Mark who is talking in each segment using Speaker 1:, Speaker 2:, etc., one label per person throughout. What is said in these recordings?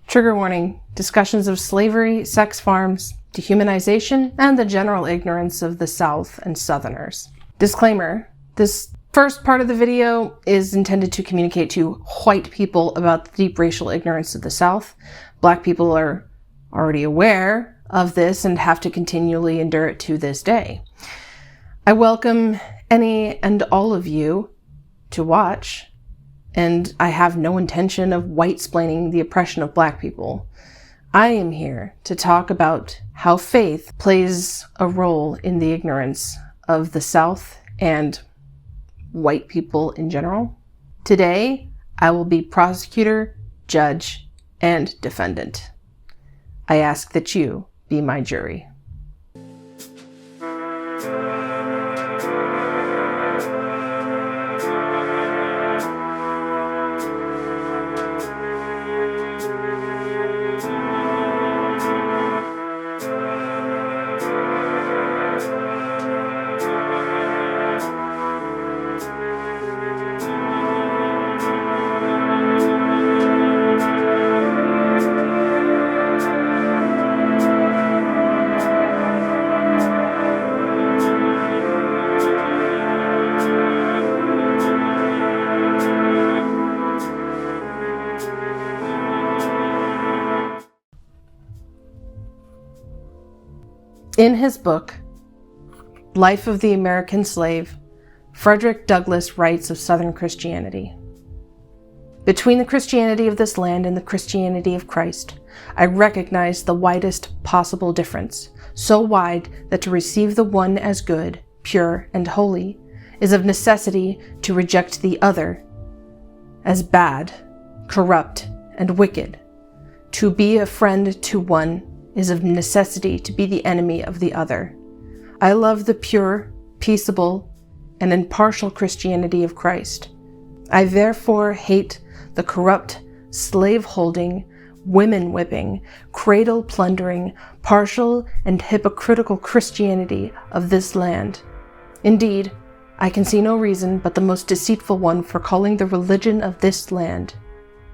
Speaker 1: Trigger warning: discussions of slavery, sex farms, dehumanization, and the general ignorance of the South and Southerners. Disclaimer: this first part of the video is intended to communicate to white people about the deep racial ignorance of the South. Black people are already aware of this and have to continually endure it to this day. I welcome any and all of you to watch, and I have no intention of white-splaining the oppression of Black people. I am here to talk about how faith plays a role in the ignorance of the South and white people in general. Today, I will be prosecutor, judge, and defendant. I ask that you be my jury. In his book, Life of the American Slave, Frederick Douglass writes of Southern Christianity. Between the Christianity of this land and the Christianity of Christ, I recognize the widest possible difference, so wide that to receive the one as good, pure, and holy is of necessity to reject the other as bad, corrupt, and wicked. To be a friend to one is of necessity to be the enemy of the other. I love the pure, peaceable, and impartial Christianity of Christ. I therefore hate the corrupt, slave-holding, women-whipping, cradle-plundering, partial, and hypocritical Christianity of this land. Indeed, I can see no reason but the most deceitful one for calling the religion of this land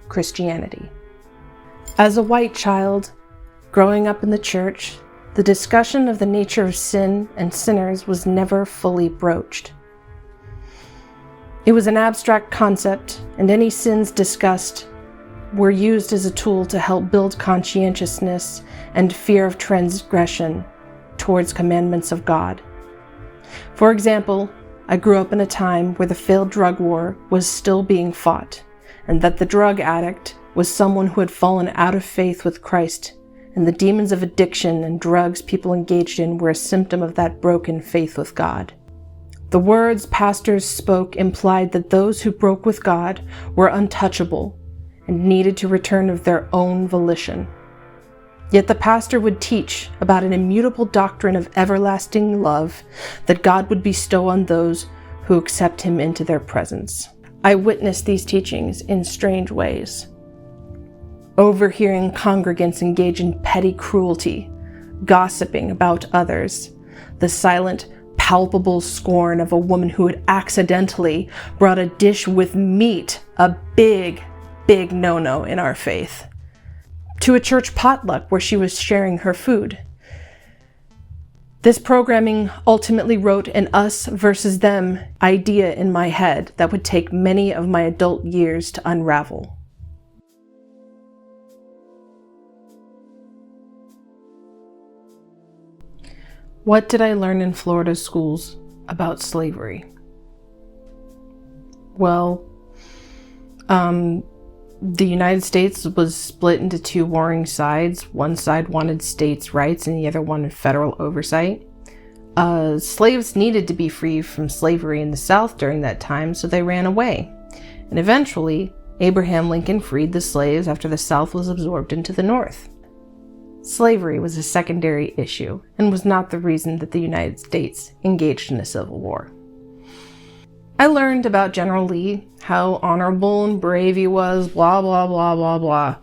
Speaker 1: Christianity. As a white child, growing up in the church, the discussion of the nature of sin and sinners was never fully broached. It was an abstract concept, and any sins discussed were used as a tool to help build conscientiousness and fear of transgression towards commandments of God. For example, I grew up in a time where the failed drug war was still being fought, and that the drug addict was someone who had fallen out of faith with Christ, and the demons of addiction and drugs people engaged in were a symptom of that broken faith with God. The words pastors spoke implied that those who broke with God were untouchable and needed to return of their own volition. Yet the pastor would teach about an immutable doctrine of everlasting love that God would bestow on those who accept him into their presence. I witnessed these teachings in strange ways. Overhearing congregants engage in petty cruelty, gossiping about others, the silent, palpable scorn of a woman who had accidentally brought a dish with meat, a big, big no-no in our faith, to a church potluck where she was sharing her food. This programming ultimately wrote an us versus them idea in my head that would take many of my adult years to unravel. What did I learn in Florida schools about slavery? Well, the United States was split into two warring sides. One side wanted states' rights and the other wanted federal oversight. Slaves needed to be free from slavery in the South during that time, so they ran away. And eventually, Abraham Lincoln freed the slaves after the South was absorbed into the North. Slavery was a secondary issue and was not the reason that the United States engaged in a civil war. I learned about General Lee, how honorable and brave he was, blah, blah, blah, blah, blah,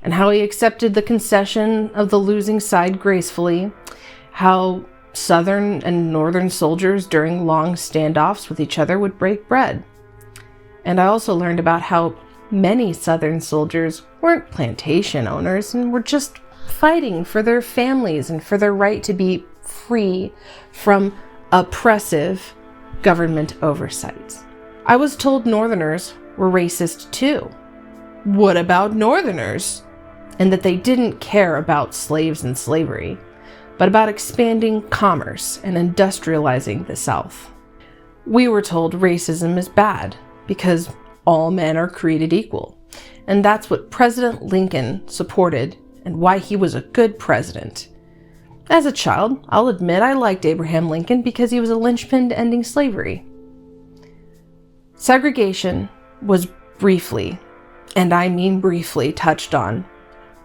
Speaker 1: and how he accepted the concession of the losing side gracefully, how Southern and Northern soldiers during long standoffs with each other would break bread. And I also learned about how many Southern soldiers weren't plantation owners and were just fighting for their families and for their right to be free from oppressive government oversight. I was told Northerners were racist too. What about Northerners? And that they didn't care about slaves and slavery, but about expanding commerce and industrializing the South. We were told racism is bad because all men are created equal, and that's what President Lincoln supported and why he was a good president. As a child, I'll admit I liked Abraham Lincoln because he was a linchpin to ending slavery. Segregation was briefly, and I mean briefly, touched on,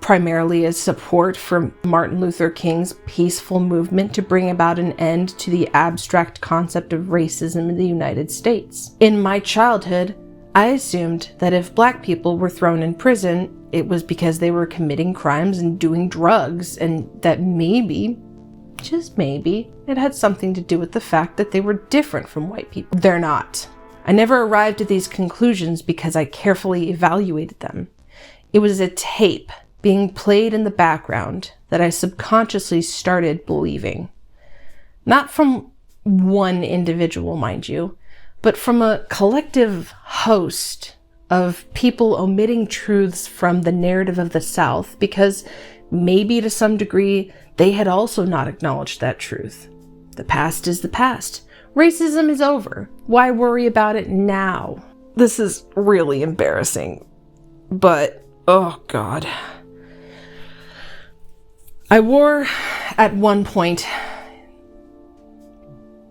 Speaker 1: primarily as support for Martin Luther King's peaceful movement to bring about an end to the abstract concept of racism in the United States. In my childhood, I assumed that if Black people were thrown in prison, it was because they were committing crimes and doing drugs, and that maybe, just maybe, it had something to do with the fact that they were different from white people. They're not. I never arrived at these conclusions because I carefully evaluated them. It was a tape being played in the background that I subconsciously started believing. Not from one individual, mind you, but from a collective host of people omitting truths from the narrative of the South because maybe to some degree they had also not acknowledged that truth. The past is the past. Racism is over. Why worry about it now? This is really embarrassing, but oh God. I wore at one point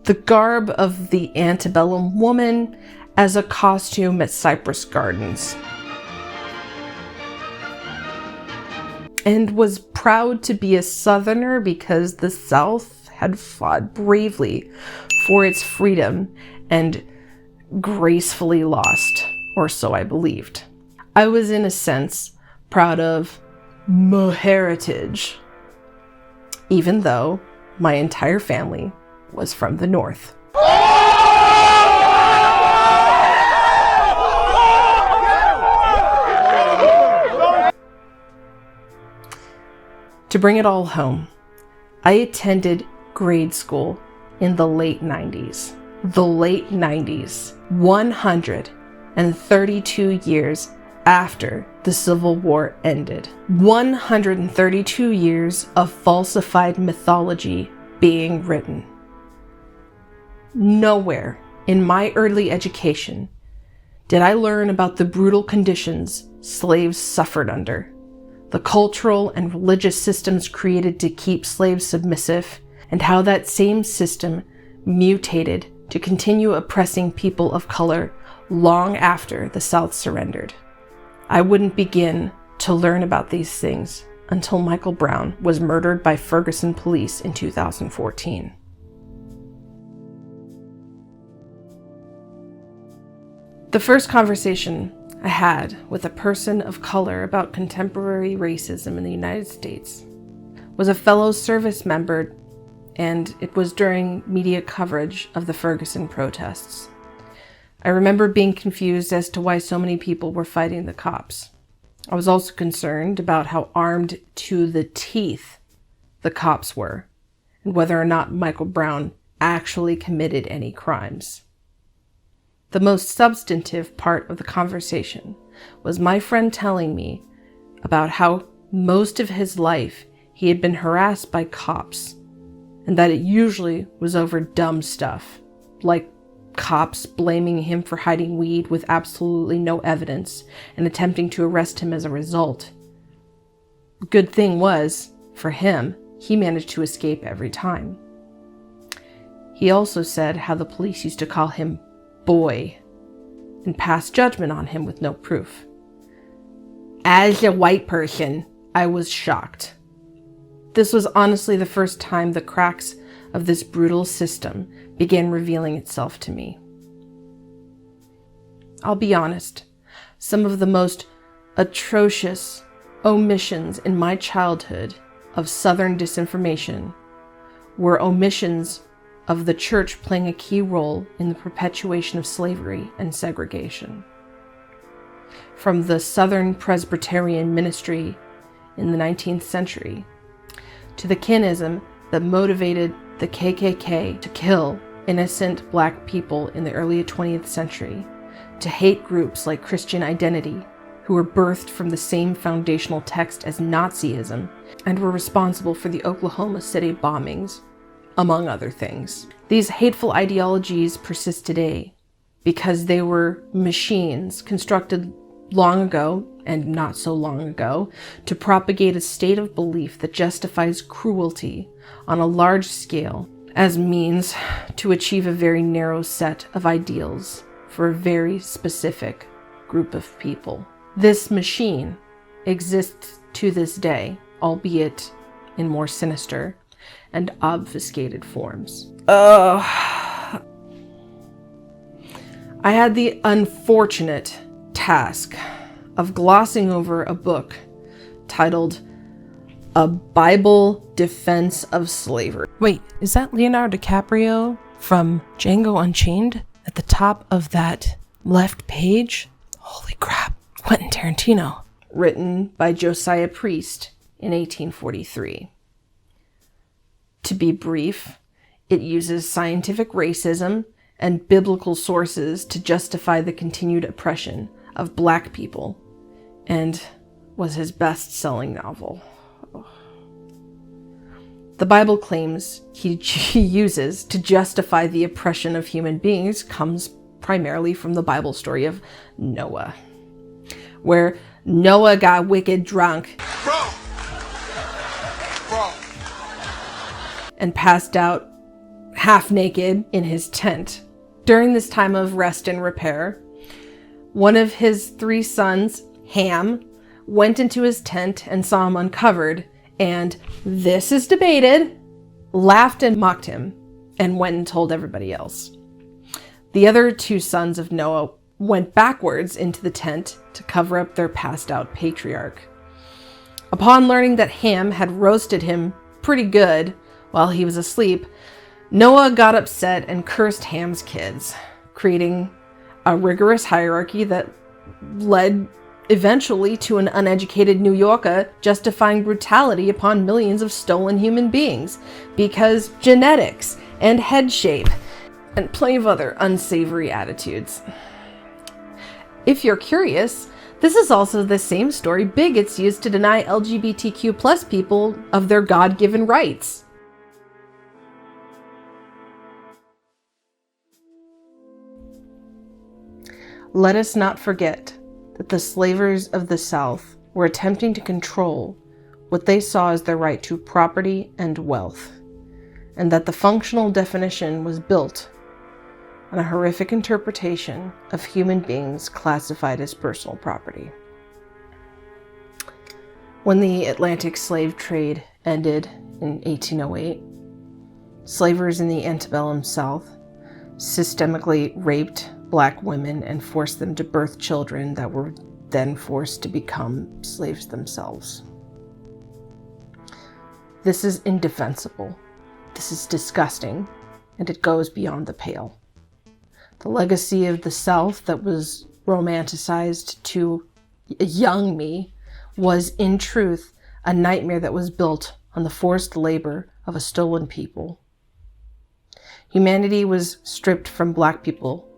Speaker 1: the garb of the antebellum woman as a costume at Cypress Gardens, and was proud to be a Southerner because the South had fought bravely for its freedom and gracefully lost, or so I believed. I was, in a sense, proud of my heritage, even though my entire family was from the North. To bring it all home, I attended grade school in the late 90s. The late 90s, 132 years after the Civil War ended. 132 years of falsified mythology being written. Nowhere in my early education did I learn about the brutal conditions slaves suffered under, the cultural and religious systems created to keep slaves submissive, and how that same system mutated to continue oppressing people of color long after the South surrendered. I wouldn't begin to learn about these things until Michael Brown was murdered by Ferguson police in 2014. The first conversation I had with a person of color about contemporary racism in the United States was a fellow service member, and it was during media coverage of the Ferguson protests. I remember being confused as to why so many people were fighting the cops. I was also concerned about how armed to the teeth the cops were, and whether or not Michael Brown actually committed any crimes. The most substantive part of the conversation was my friend telling me about how most of his life he had been harassed by cops, and that it usually was over dumb stuff, like cops blaming him for hiding weed with absolutely no evidence and attempting to arrest him as a result. Good thing was, for him, he managed to escape every time. He also said how the police used to call him boy and pass judgment on him with no proof. As a white person, I was shocked. This was honestly the first time the cracks of this brutal system began revealing itself to me. I'll be honest, some of the most atrocious omissions in my childhood of Southern disinformation were omissions of the church playing a key role in the perpetuation of slavery and segregation. from the Southern Presbyterian ministry in the 19th century, to the kinism that motivated the KKK to kill innocent Black people in the early 20th century, to hate groups like Christian Identity, who were birthed from the same foundational text as Nazism and were responsible for the Oklahoma City bombings, among other things. These hateful ideologies persist today because they were machines constructed long ago, and not so long ago, to propagate a state of belief that justifies cruelty on a large scale as means to achieve a very narrow set of ideals for a very specific group of people. This machine exists to this day, albeit in more sinister and obfuscated forms. I had the unfortunate task of glossing over a book titled A Bible Defense of Slavery. Wait, is that Leonardo DiCaprio from Django Unchained at the top of that left page? Holy crap, Quentin Tarantino. Written by Josiah Priest in 1843. To be brief, it uses scientific racism and biblical sources to justify the continued oppression of Black people, and was his best-selling novel. The Bible claims he uses to justify the oppression of human beings comes primarily from the Bible story of Noah, where Noah got wicked drunk and passed out half naked in his tent. During this time of rest and repair, one of his 3 sons, Ham, went into his tent and saw him uncovered, and, this is debated, laughed and mocked him, and went and told everybody else. The other 2 sons of Noah went backwards into the tent to cover up their passed out patriarch. Upon learning that Ham had roasted him pretty good while he was asleep, Noah got upset and cursed Ham's kids, creating a rigorous hierarchy that led eventually to an uneducated New Yorker justifying brutality upon millions of stolen human beings because genetics and head shape and plenty of other unsavory attitudes. If you're curious, this is also the same story bigots use to deny LGBTQ+ people of their God-given rights. Let us not forget that the slavers of the South were attempting to control what they saw as their right to property and wealth, and that the functional definition was built on a horrific interpretation of human beings classified as personal property. When the Atlantic slave trade ended in 1808, slavers in the antebellum South systemically raped Black women and forced them to birth children that were then forced to become slaves themselves. This is indefensible. This is disgusting, and it goes beyond the pale. The legacy of the South that was romanticized to a young me was, in truth, a nightmare that was built on the forced labor of a stolen people. Humanity was stripped from Black people.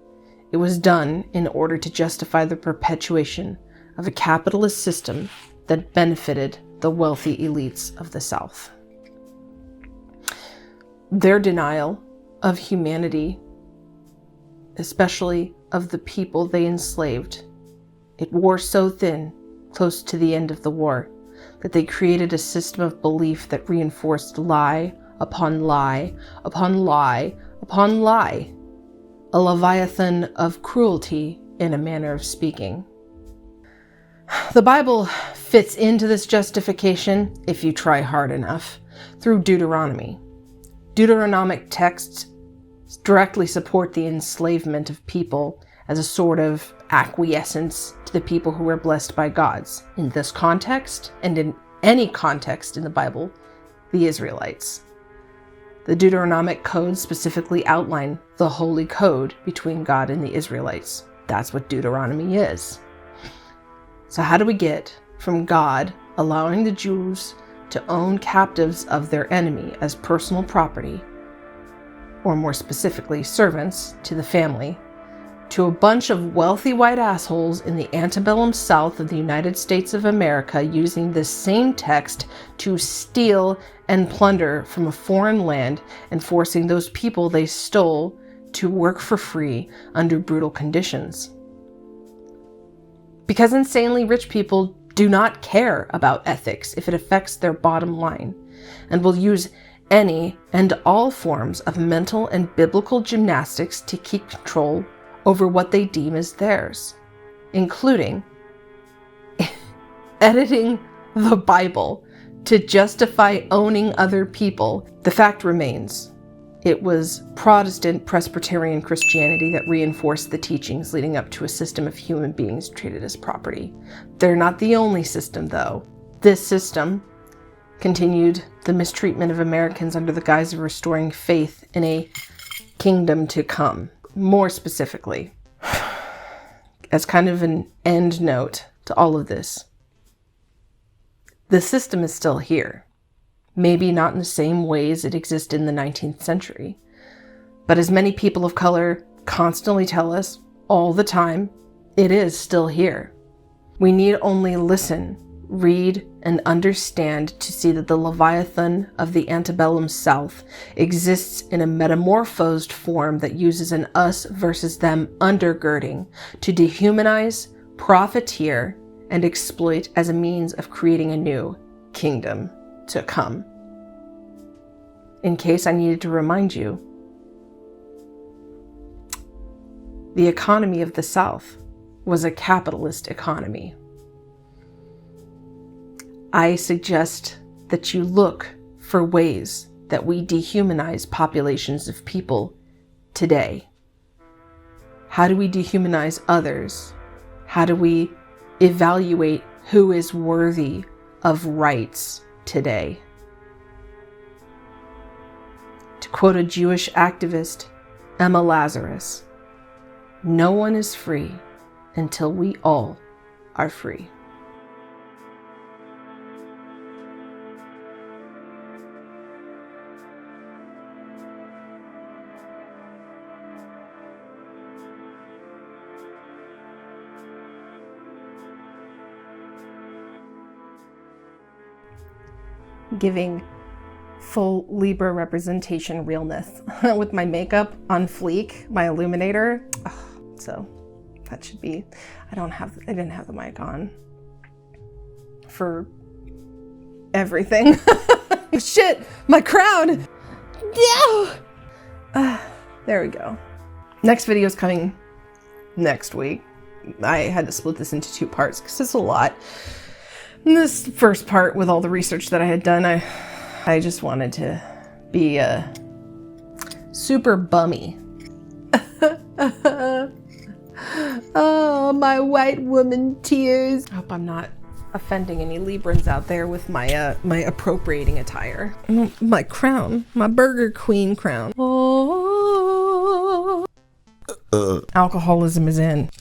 Speaker 1: It was done in order to justify the perpetuation of a capitalist system that benefited the wealthy elites of the South. Their denial of humanity, especially of the people they enslaved, it wore so thin, close to the end of the war, that they created a system of belief that reinforced lie upon lie upon lie upon lie. A leviathan of cruelty, in a manner of speaking. The Bible fits into this justification, if you try hard enough, through Deuteronomy. Deuteronomic texts directly support the enslavement of people as a sort of acquiescence to the people who were blessed by gods. In this context, and in any context in the Bible, the Israelites. The Deuteronomic codes specifically outline the holy code between God and the Israelites. That's what Deuteronomy is. So how do we get from God allowing the Jews to own captives of their enemy as personal property, or more specifically, servants to the family, to a bunch of wealthy white assholes in the antebellum South of the United States of America using this same text to steal and plunder from a foreign land and forcing those people they stole to work for free under brutal conditions? Because insanely rich people do not care about ethics if it affects their bottom line, and will use any and all forms of mental and biblical gymnastics to keep control over what they deem as theirs, including editing the Bible to justify owning other people. The fact remains, it was Protestant Presbyterian Christianity that reinforced the teachings leading up to a system of human beings treated as property. They're not the only system, though. This system continued the mistreatment of Americans under the guise of restoring faith in a kingdom to come. More specifically, as kind of an end note to all of this, the system is still here. Maybe not in the same ways it existed in the 19th century, but as many people of color constantly tell us all the time, it is still here. We need only listen, read, and understand to see that the Leviathan of the antebellum South exists in a metamorphosed form that uses an us versus them undergirding to dehumanize, profiteer, and exploit as a means of creating a new kingdom to come. In case I needed to remind you, the economy of the South was a capitalist economy. I suggest that you look for ways that we dehumanize populations of people today. How do we dehumanize others? How do we evaluate who is worthy of rights today? To quote a Jewish activist, Emma Lazarus, "No one is free until we all are free." Giving full Libra representation realness with my makeup on fleek, my illuminator. So that should be, I didn't have the mic on for everything. Shit, my crown. Yeah. There we go. Next video is coming next week. I had to split this into 2 parts because it's a lot. This first part, with all the research that I had done, I just wanted to be super bummy. Oh, my white woman tears. I hope I'm not offending any Librans out there with my my appropriating attire. My crown, my Burger Queen crown. Oh. Alcoholism is in.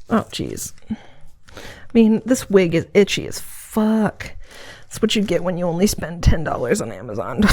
Speaker 1: Oh, jeez. I mean, this wig is itchy as fuck. That's what you get when you only spend $10 on Amazon.